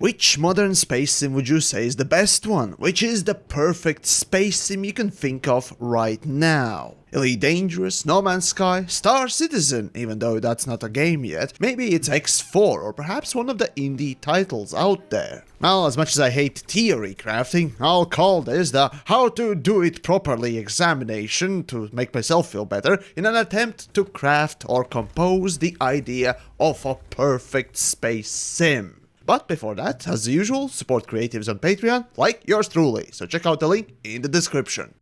Which modern space sim would you say is the best one? Which is the perfect space sim you can think of right now? Elite Dangerous, No Man's Sky, Star Citizen, even though that's not a game yet. Maybe it's X4 or perhaps one of the indie titles out there. Well, as much as I hate theory crafting, I'll call this the how to do it properly examination to make myself feel better in an attempt to craft or compose the idea of a perfect space sim. But before that, as usual, support creatives on Patreon, like yours truly, so check out the link in the description.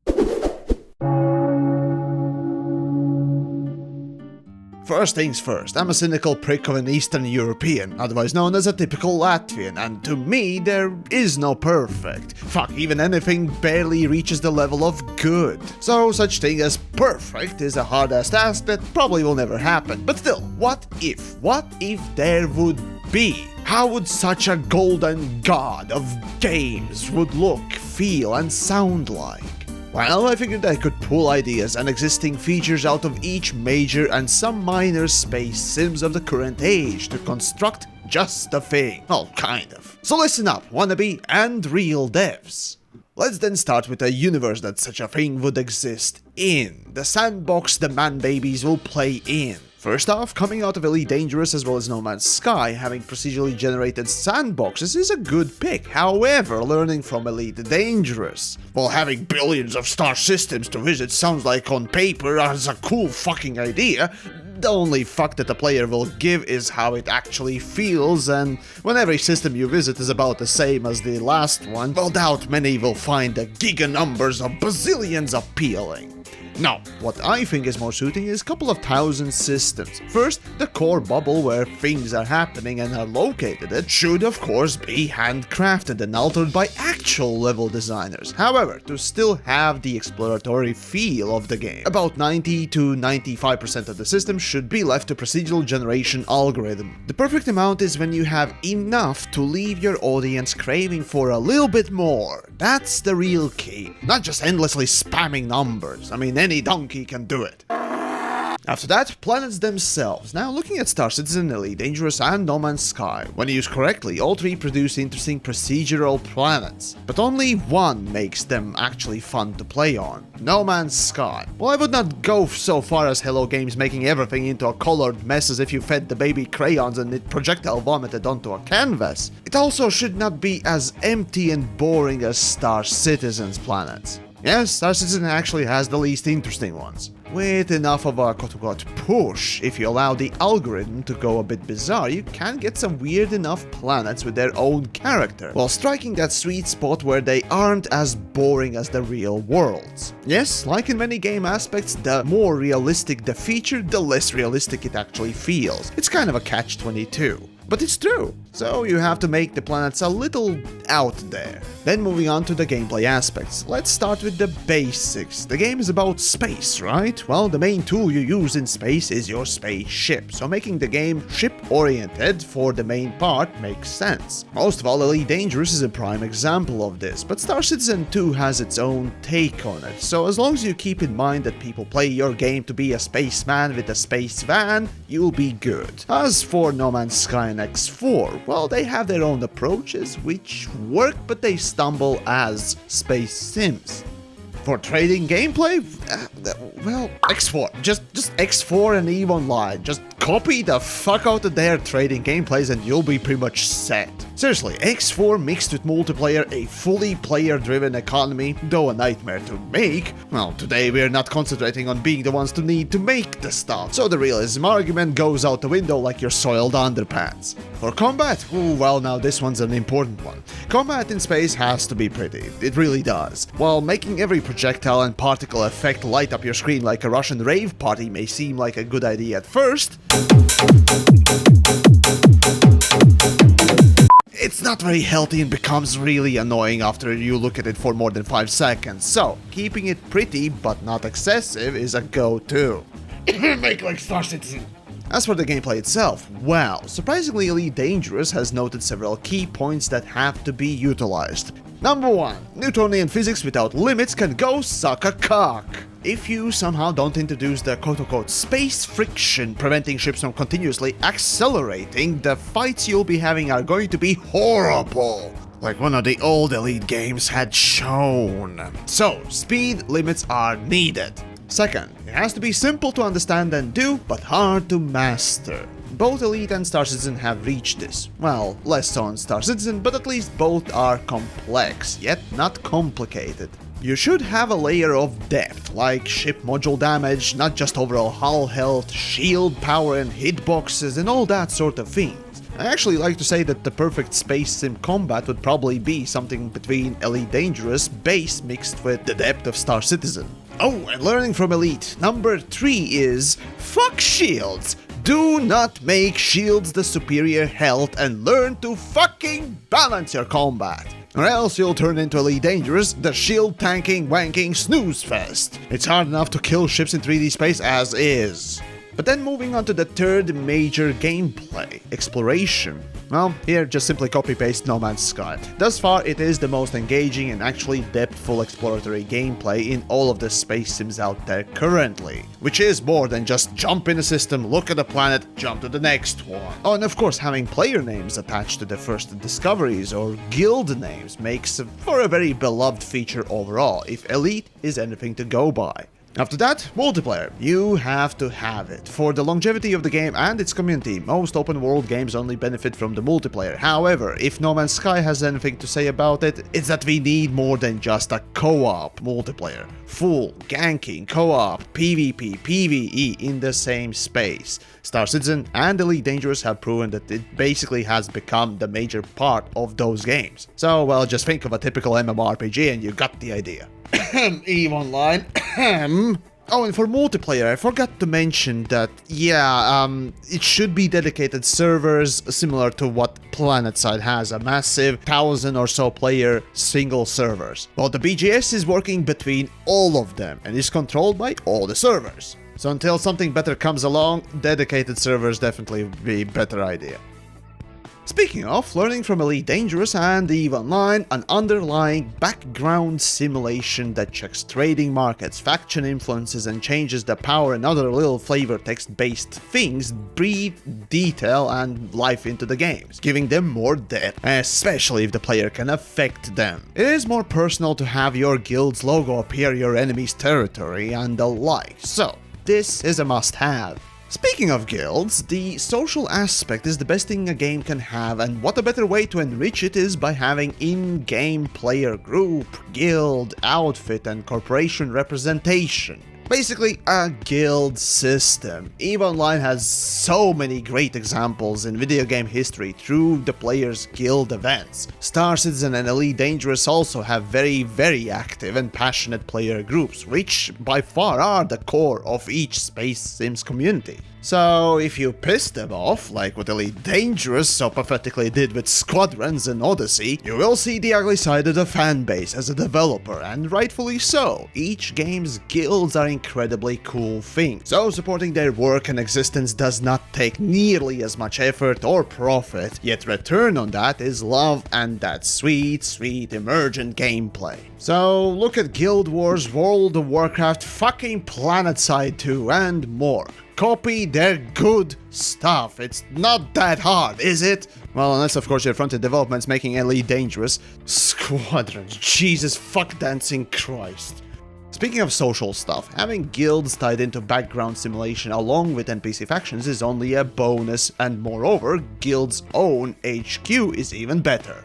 First things first, I'm a cynical prick of an Eastern European, otherwise known as a typical Latvian, and to me there is no perfect. Fuck, even anything barely reaches the level of good. So such thing as perfect is a hard-ass task that probably will never happen. But still, what if? What if there would be? How would such a golden god of games would look, feel, and sound like? Well, I figured I could pull ideas and existing features out of each major and some minor space sims of the current age to construct just the thing. Well, kind of. So listen up, wannabe and real devs. Let's then start with a universe that such a thing would exist in. The sandbox the man-babies will play in. First off, coming out of Elite Dangerous as well as No Man's Sky, having procedurally generated sandboxes is a good pick. However, learning from Elite Dangerous, while having billions of star systems to visit sounds like on paper as a cool fucking idea, the only fuck that the player will give is how it actually feels, and when every system you visit is about the same as the last one, well, doubt many will find the giga numbers of bazillions appealing. Now, what I think is more suiting is a couple of thousand systems. First, the core bubble where things are happening and are located at should of course be handcrafted and altered by actual level designers. However, to still have the exploratory feel of the game, about 90 to 95% of the system should be left to procedural generation algorithm. The perfect amount is when you have enough to leave your audience craving for a little bit more. That's the real key. Not just endlessly spamming numbers. I mean, any donkey can do it. After that, planets themselves. Now, looking at Star Citizen, Elite Dangerous, and No Man's Sky, when used correctly, all three produce interesting procedural planets. But only one makes them actually fun to play on. No Man's Sky. Well, I would not go so far as Hello Games making everything into a colored mess as if you fed the baby crayons and it projectile vomited onto a canvas. It also should not be as empty and boring as Star Citizen's planets. Yes, Star Citizen actually has the least interesting ones. With enough of a quote-unquote push, if you allow the algorithm to go a bit bizarre, you can get some weird enough planets with their own character, while striking that sweet spot where they aren't as boring as the real worlds. Yes, like in many game aspects, the more realistic the feature, the less realistic it actually feels. It's kind of a catch-22. But it's true, so you have to make the planets a little out there. Then moving on to the gameplay aspects, let's start with the basics. The game is about space, right? Well, the main tool you use in space is your spaceship, so making the game ship-oriented for the main part makes sense. Most of all, Elite Dangerous is a prime example of this, but Star Citizen 2 has its own take on it, so as long as you keep in mind that people play your game to be a spaceman with a space van, you'll be good. As for No Man's Sky and X4, well, they have their own approaches which work, but they stumble as space sims. For trading gameplay, well, X4, just X4 and EVE Online, just copy the fuck out of their trading gameplays and you'll be pretty much set. Seriously, X4 mixed with multiplayer, a fully player-driven economy, though a nightmare to make. Well, today we're not concentrating on being the ones to need to make the stuff, so the realism argument goes out the window like your soiled underpants. For combat, ooh, well, now this one's an important one. Combat in space has to be pretty, it really does. While making every projectile and particle effect light up your screen like a Russian rave party may seem like a good idea at first, it's not very healthy and becomes really annoying after you look at it for more than 5 seconds, so keeping it pretty but not excessive is a go-to. Make like Star Citizen. As for the gameplay itself, well, surprisingly Elite Dangerous has noted several key points that have to be utilized. Number 1. Newtonian physics without limits can go suck a cock. if you somehow don't introduce the quote-unquote space friction preventing ships from continuously accelerating, the fights you'll be having are going to be horrible, like one of the old Elite games had shown. So, speed limits are needed. Second, it has to be simple to understand and do, but hard to master. Both Elite and Star Citizen have reached this. Well, less so on Star Citizen, but at least both are complex, yet not complicated. You should have a layer of depth, like ship module damage, not just overall hull health, shield power and hitboxes and all that sort of things. I actually like to say that the perfect space sim combat would probably be something between Elite Dangerous base mixed with the depth of Star Citizen. Oh, and learning from Elite, number 3 is fuck shields. Do not make shields the superior health and learn to fucking balance your combat. Or else you'll turn into Elite Dangerous, the shield tanking wanking snooze fest. It's hard enough to kill ships in 3D space as is. But then moving on to the third major gameplay, exploration. Well, here just simply copy-paste No Man's Sky. Thus far, it is the most engaging and actually depthful exploratory gameplay in all of the space sims out there currently. Which is more than just jump in a system, look at a planet, jump to the next one. Oh, and of course having player names attached to the first discoveries or guild names makes for a very beloved feature overall, if Elite is anything to go by. After that, multiplayer. You have to have it. For the longevity of the game and its community, most open world games only benefit from the multiplayer. However, if No Man's Sky has anything to say about it, it's that we need more than just a co-op multiplayer. Full, ganking, co-op, PvP, PvE in the same space. Star Citizen and Elite Dangerous have proven that it basically has become the major part of those games. So, well, just think of a typical MMORPG and you got the idea. EVE Online. Oh, and for multiplayer, I forgot to mention that, it should be dedicated servers similar to what PlanetSide has, a massive 1,000 or so player single servers. Well, the BGS is working between all of them and is controlled by all the servers. So until something better comes along, dedicated servers definitely would be a better idea. Speaking of, learning from Elite Dangerous and EVE Online, an underlying background simulation that checks trading markets, faction influences and changes the power and other little flavor text-based things breathe detail and life into the games, giving them more depth, especially if the player can affect them. It is more personal to have your guild's logo appear your enemy's territory and the like, so this is a must-have. Speaking of guilds, the social aspect is the best thing a game can have, and what a better way to enrich it is by having in-game player group, guild, outfit and corporation representation. Basically, a guild system. EVE Online has so many great examples in video game history through the players' guild events. Star Citizen and Elite Dangerous also have very active and passionate player groups, which by far are the core of each Space Sims community. So if you piss them off, like what Elite Dangerous so pathetically did with Squadrons and Odyssey, you will see the ugly side of the fanbase as a developer, and rightfully so. Each game's guilds are incredibly cool things, so supporting their work and existence does not take nearly as much effort or profit, yet return on that is love and that sweet emergent gameplay. So look at Guild Wars, World of Warcraft, fucking PlanetSide 2 and more. Copy their good stuff. It's not that hard, is it? Well, unless of course your front-end development's making Elite Dangerous. Squadrons, Jesus fuck dancing Christ. Speaking of social stuff, having guilds tied into background simulation along with NPC factions is only a bonus, and moreover, guilds' own HQ is even better.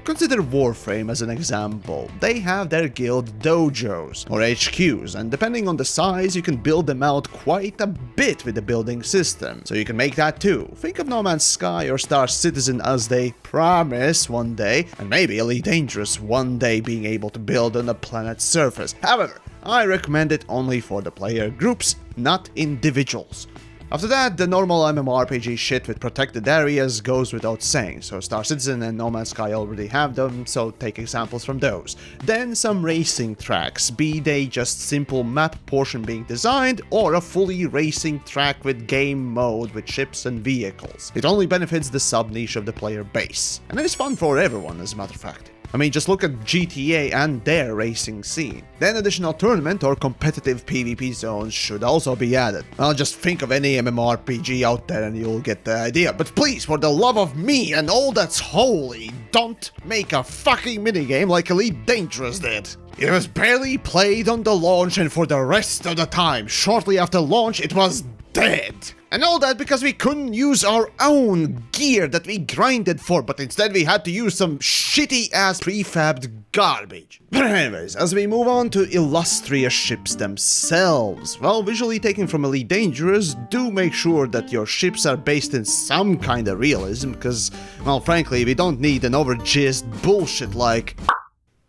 Consider Warframe as an example. They have their guild dojos, or HQs, and depending on the size, you can build them out quite a bit with the building system, so you can make that too. Think of No Man's Sky or Star Citizen as they promise one day, and maybe Elite Dangerous one day being able to build on a planet's surface. However, I recommend it only for the player groups, not individuals. After that, the normal MMORPG shit with protected areas goes without saying, so Star Citizen and No Man's Sky already have them, so take examples from those. Then some racing tracks, be they just simple map portion being designed, or a fully racing track with game mode with ships and vehicles. It only benefits the sub-niche of the player base, and it is fun for everyone as a matter of fact. I mean, just look at GTA and their racing scene. Then additional tournament or competitive PvP zones should also be added. I'll just think of any MMORPG out there and you'll get the idea. But please, for the love of me and all that's holy, don't make a fucking minigame like Elite Dangerous did. It was barely played on the launch, and for the rest of the time, shortly after launch, it was dead. And all that because we couldn't use our own gear that we grinded for, but instead we had to use some shitty-ass prefabbed garbage. But anyways, as we move on to illustrious ships themselves, well, visually taken from Elite Dangerous, do make sure that your ships are based in some kind of realism, because, well, frankly, we don't need an overjizzed bullshit like...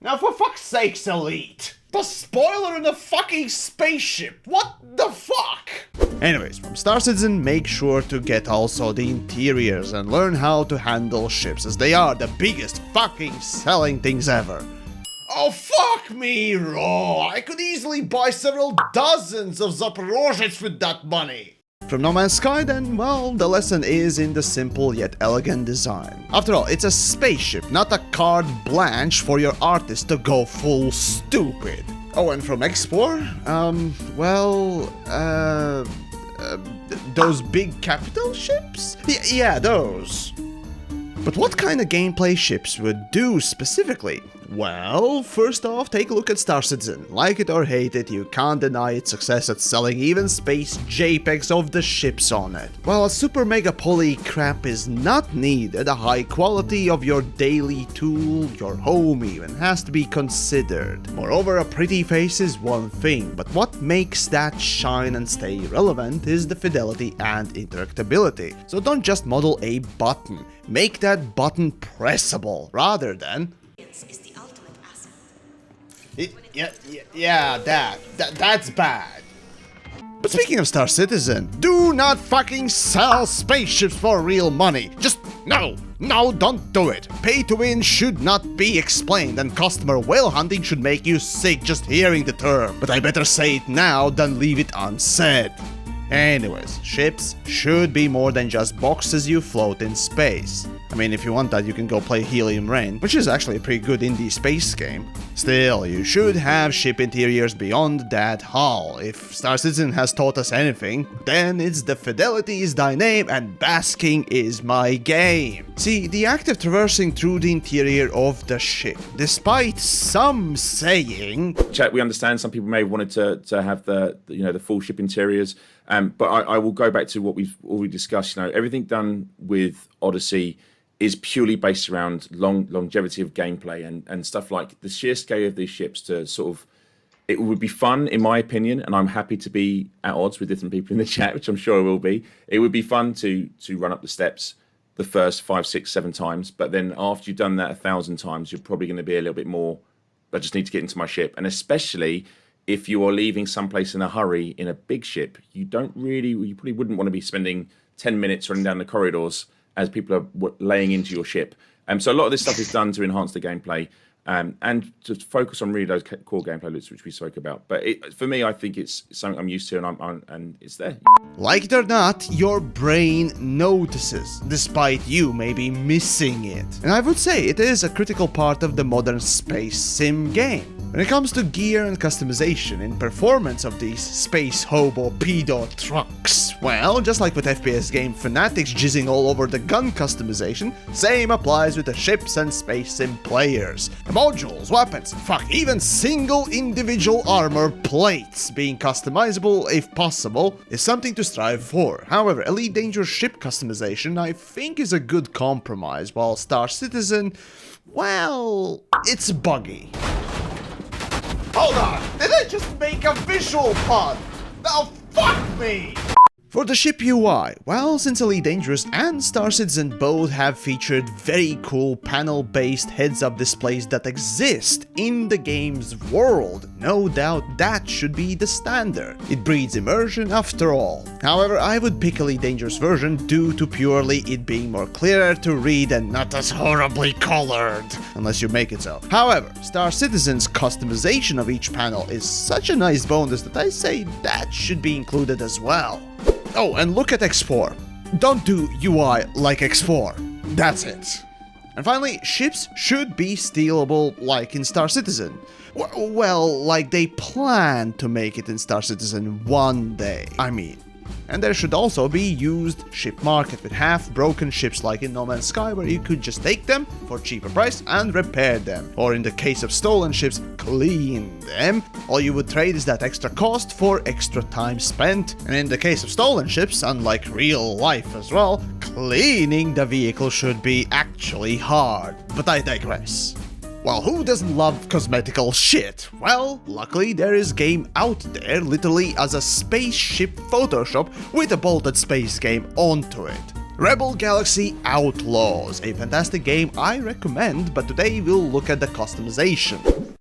Now for fuck's sakes, Elite! The spoiler in a fucking spaceship! What the fuck? Anyways, from Star Citizen, make sure to get also the interiors and learn how to handle ships, as they are the biggest fucking selling things ever. Oh fuck me, Raw! I could easily buy several dozens of Zaporozhets with that money! From No Man's Sky then, well, the lesson is in the simple yet elegant design. After all, it's a spaceship, not a carte blanche for your artist to go full stupid. Oh, and from Explore? Those big capital ships? Yeah, those. But what kind of gameplay ships would do specifically? Well, first off, take a look at Star Citizen. Like it or hate it, you can't deny its success at selling even space JPEGs of the ships on it. While a super mega poly crap is not needed, a high quality of your daily tool, your home even, has to be considered. Moreover, a pretty face is one thing, but what makes that shine and stay relevant is the fidelity and interactability. So don't just model a button, make that button pressable, rather than... Is the ultimate asset. That's bad. But speaking of Star Citizen, do not fucking sell spaceships for real money. Just no, don't do it. Pay to win should not be explained, and customer whale hunting should make you sick just hearing the term. But I better say it now than leave it unsaid. Anyways, ships should be more than just boxes you float in space. I mean, if you want that, you can go play Helium Rain, which is actually a pretty good indie space game. Still, you should have ship interiors beyond that hull. If Star Citizen has taught us anything, then it's the fidelity is thy name and basking is my game. See, the act of traversing through the interior of the ship, despite some saying... Chat, we understand some people may have wanted to have the full ship interiors, but I will go back to what we've already discussed. Everything done with Odyssey is purely based around longevity of gameplay and stuff like the sheer scale of these ships to sort of... It would be fun, in my opinion, and I'm happy to be at odds with different people in the chat, which I'm sure I will be. It would be fun to run up the steps the first 5, 6, 7 times, but then after you've done that 1,000 times, you're probably going to be a little bit more, I just need to get into my ship. And especially if you are leaving someplace in a hurry in a big ship, you probably wouldn't want to be spending 10 minutes running down the corridors as people are laying into your ship. So a lot of this stuff is done to enhance the gameplay and to focus on really those core gameplay loops which we spoke about. But for me, I think it's something I'm used to and it's there. Like it or not, your brain notices, despite you maybe missing it. And I would say it is a critical part of the modern space sim game. When it comes to gear and customization and performance of these space hobo pedo trucks, well, just like with FPS game fanatics jizzing all over the gun customization, same applies with the ships and space sim players. The modules, weapons, fuck, even single individual armor plates being customizable if possible is something to strive for. However, Elite Dangerous ship customization I think is a good compromise, while Star Citizen, well, it's buggy. Hold on! Did I just make a visual pun? Now fuck me! For the ship UI, well, since Elite Dangerous and Star Citizen both have featured very cool panel-based heads-up displays that exist in the game's world, no doubt that should be the standard. It breeds immersion after all. However, I would pick Elite Dangerous version due to purely it being more clearer to read and not as horribly colored, unless you make it so. However, Star Citizen's customization of each panel is such a nice bonus that I say that should be included as well. Oh, and look at X4. Don't do UI like X4. That's it. And finally, ships should be stealable like in Star Citizen. Well, like they plan to make it in Star Citizen one day, I mean. And there should also be used ship market with half-broken ships like in No Man's Sky, where you could just take them for cheaper price and repair them. Or in the case of stolen ships, clean them. All you would trade is that extra cost for extra time spent. And in the case of stolen ships, unlike real life as well, cleaning the vehicle should be actually hard. But I digress. Well, who doesn't love cosmetical shit? Well, luckily there is game out there literally as a spaceship Photoshop with a bolted space game onto it. Rebel Galaxy Outlaws, a fantastic game I recommend, but today we'll look at the customization.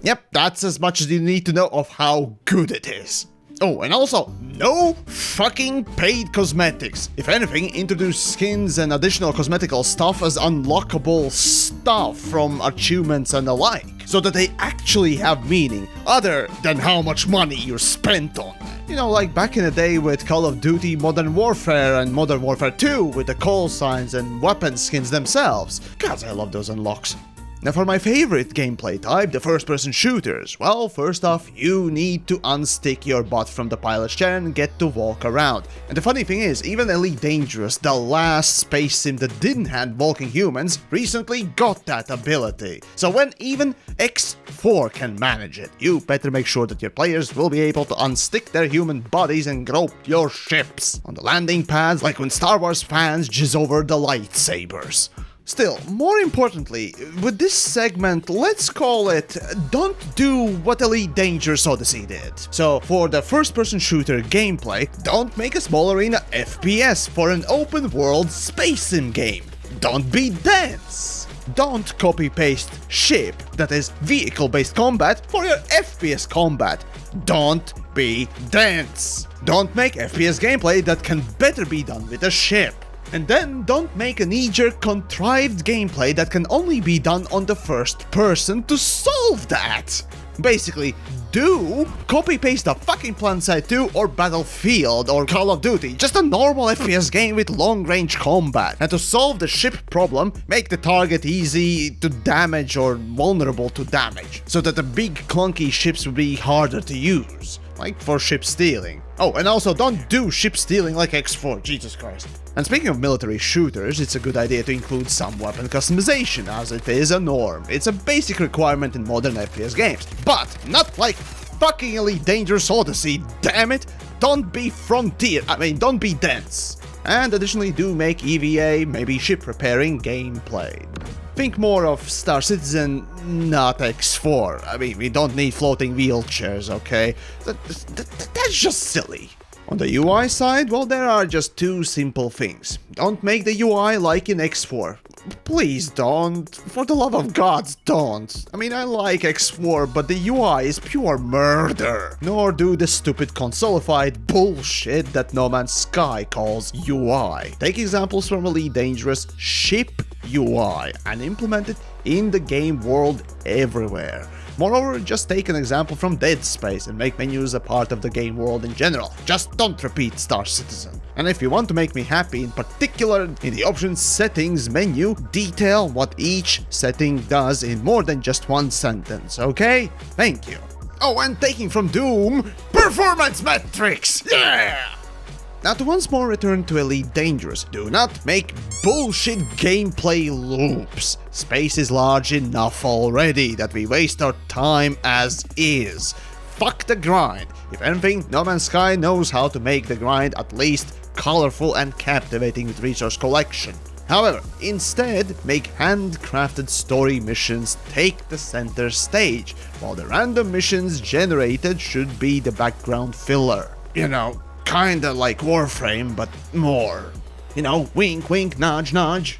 Yep, that's as much as you need to know of how good it is. Oh, and also, no fucking paid cosmetics. If anything, introduce skins and additional cosmetical stuff as unlockable stuff from achievements and the like, so that they actually have meaning, other than how much money you spent on them. You know, like back in the day with Call of Duty Modern Warfare and Modern Warfare 2 with the call signs and weapon skins themselves. God, I love those unlocks. Now for my favorite gameplay type, the first-person shooters, well, first off, you need to unstick your butt from the pilot's chair and get to walk around. And the funny thing is, even Elite Dangerous, the last space sim that didn't have walking humans, recently got that ability. So when even X4 can manage it, you better make sure that your players will be able to unstick their human bodies and grope your ships on the landing pads, like when Star Wars fans jizz over the lightsabers. Still, more importantly, with this segment, let's call it don't do what Elite Dangerous Odyssey did. So, for the first-person shooter gameplay, don't make a small arena FPS for an open-world space sim game. Don't be dense. Don't copy-paste ship, that is, vehicle-based combat, for your FPS combat. Don't be dense. Don't make FPS gameplay that can better be done with a ship. And then don't make a knee-jerk contrived gameplay that can only be done on the first person to solve that. Basically, do copy-paste the fucking PlanetSide 2 or Battlefield or Call of Duty, just a normal FPS game with long-range combat. And to solve the ship problem, make the target easy to damage or vulnerable to damage, so that the big clunky ships will be harder to use, like for ship stealing. Oh, and also don't do ship stealing like X4, Jesus Christ. And speaking of military shooters, it's a good idea to include some weapon customization, as it is a norm. It's a basic requirement in modern FPS games. But not like fucking Elite Dangerous Odyssey, damn it! Don't be don't be dense. And additionally do make EVA, maybe ship repairing gameplay. Think more of Star Citizen, not X4. I mean, we don't need floating wheelchairs, okay? That's just silly. On the UI side, well, there are just two simple things. Don't make the UI like in X4. Please don't. For the love of God, don't. I mean, I like X4, but the UI is pure murder. Nor do the stupid consolified bullshit that No Man's Sky calls UI. Take examples from Elite Dangerous ship UI and implement it in the game world everywhere. Moreover, just take an example from Dead Space and make menus a part of the game world in general. Just don't repeat Star Citizen. And if you want to make me happy, in particular in the options settings menu, detail what each setting does in more than just one sentence, okay? Thank you. Oh, and taking from Doom, performance metrics! Yeah! Now to once more return to Elite Dangerous, do not make bullshit gameplay loops. Space is large enough already that we waste our time as is. Fuck the grind. If anything, No Man's Sky knows how to make the grind at least colorful and captivating with resource collection. However, instead, make handcrafted story missions take the center stage, while the random missions generated should be the background filler. You know, kinda like Warframe, but more. You know, wink wink, nudge nudge.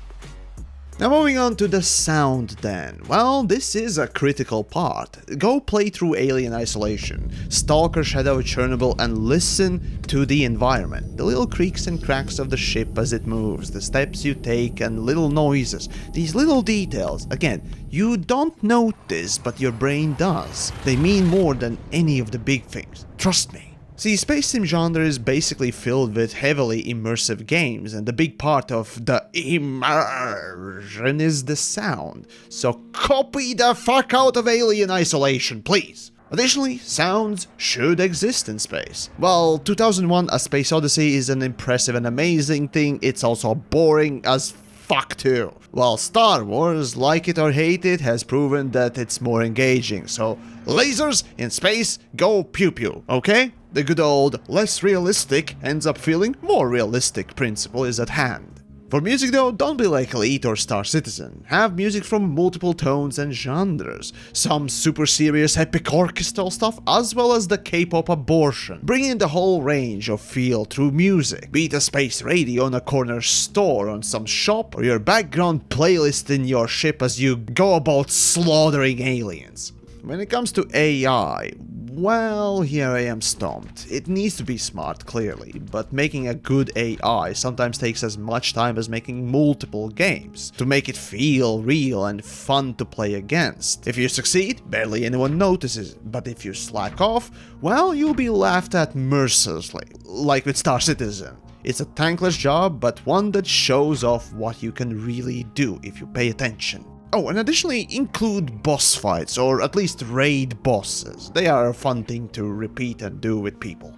Now moving on to the sound then. Well, this is a critical part. Go play through Alien Isolation, Stalker Shadow Chernobyl, and listen to the environment. The little creaks and cracks of the ship as it moves, the steps you take, and little noises. These little details, again, you don't notice, but your brain does. They mean more than any of the big things. Trust me. See, space sim genre is basically filled with heavily immersive games, and a big part of the immersion is the sound. So copy the fuck out of Alien Isolation, please! Additionally, sounds should exist in space. While 2001 A Space Odyssey is an impressive and amazing thing, it's also boring as fuck too. While Star Wars, like it or hate it, has proven that it's more engaging, so lasers in space, go pew pew, okay? The good old less realistic ends up feeling more realistic principle is at hand. For music though, don't be like Elite or Star Citizen. Have music from multiple tones and genres. Some super serious epic orchestral stuff as well as the K-pop abortion. Bring in the whole range of feel through music. Be it a space radio in a corner store on some shop or your background playlist in your ship as you go about slaughtering aliens. When it comes to AI, well, here I am stumped. It needs to be smart, clearly, but making a good AI sometimes takes as much time as making multiple games, to make it feel real and fun to play against. If you succeed, barely anyone notices, but if you slack off, well, you'll be laughed at mercilessly, like with Star Citizen. It's a thankless job, but one that shows off what you can really do if you pay attention. Oh, and additionally include boss fights, or at least raid bosses. They are a fun thing to repeat and do with people.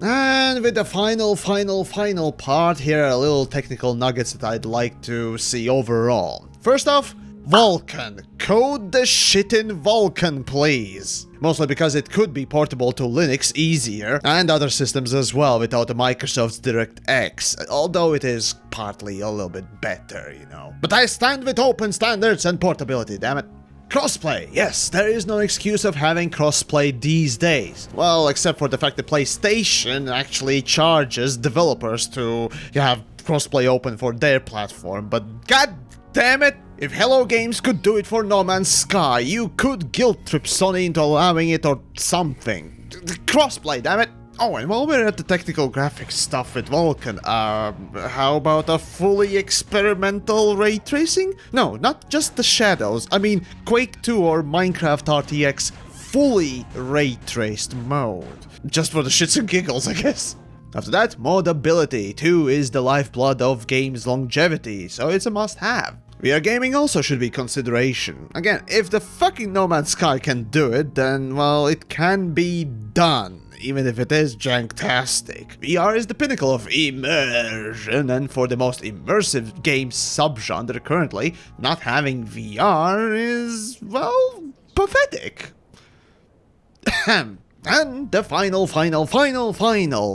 And with the final part, here are little technical nuggets that I'd like to see overall. First off, Vulkan. Code the shit in Vulkan, please. Mostly because it could be portable to Linux easier, and other systems as well without the Microsoft's DirectX, although it is partly a little bit better, you know. But I stand with open standards and portability, damn it. Crossplay. Yes, there is no excuse of having crossplay these days. Well, except for the fact that PlayStation actually charges developers to have crossplay open for their platform, but god damn it! If Hello Games could do it for No Man's Sky, you could guilt trip Sony into allowing it or something. Crossplay, damn it! Oh, and while we're at the technical graphics stuff with Vulkan, how about a fully experimental ray tracing? No, not just the shadows. I mean, Quake 2 or Minecraft RTX fully ray traced mode. Just for the shits and giggles, I guess. After that, modability too is the lifeblood of games' longevity, so it's a must-have. VR gaming also should be consideration. Again, if the fucking No Man's Sky can do it, then, well, it can be done, even if it is janktastic. VR is the pinnacle of immersion, and for the most immersive game subgenre currently, not having VR is, well, pathetic. And the final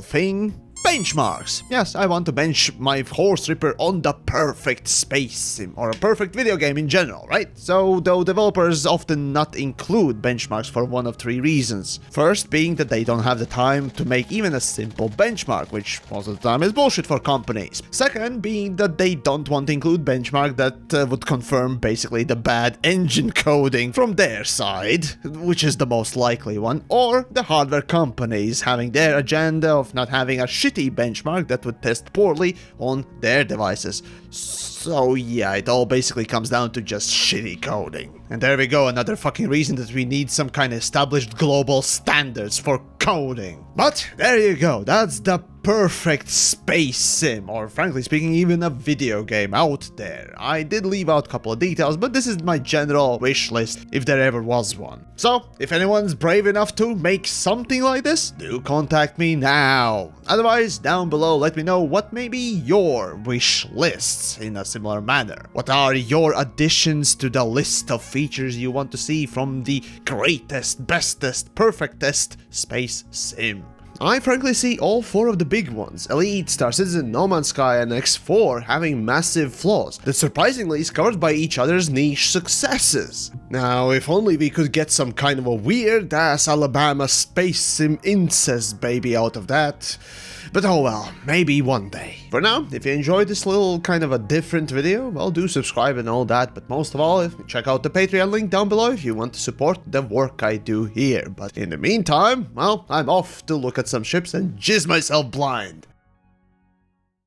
thing. Benchmarks. Yes, I want to bench my Horse Ripper on the perfect space sim, or a perfect video game in general, right? So, though developers often not include benchmarks for one of three reasons. First being that they don't have the time to make even a simple benchmark, which most of the time is bullshit for companies. Second being that they don't want to include benchmark that would confirm basically the bad engine coding from their side, which is the most likely one, or the hardware companies having their agenda of not having a shitty benchmark that would test poorly on their devices. So yeah, it all basically comes down to just shitty coding. And there we go, another fucking reason that we need some kind of established global standards for coding. But there you go, that's the perfect space sim, or frankly speaking, even a video game out there. I did leave out a couple of details, but this is my general wish list, if there ever was one. So, if anyone's brave enough to make something like this, do contact me now. Otherwise, down below, let me know what may be your wish lists in a similar manner. What are your additions to the list of features you want to see from the greatest, bestest, perfectest space sim? I frankly see all four of the big ones, Elite, Star Citizen, No Man's Sky, and X4, having massive flaws that surprisingly is covered by each other's niche successes. Now, if only we could get some kind of a weird-ass Alabama space sim incest baby out of that. But oh well, maybe one day. For now, if you enjoyed this little kind of a different video, well, do subscribe and all that, but most of all, check out the Patreon link down below if you want to support the work I do here. But in the meantime, well, I'm off to look at some ships and jizz myself blind.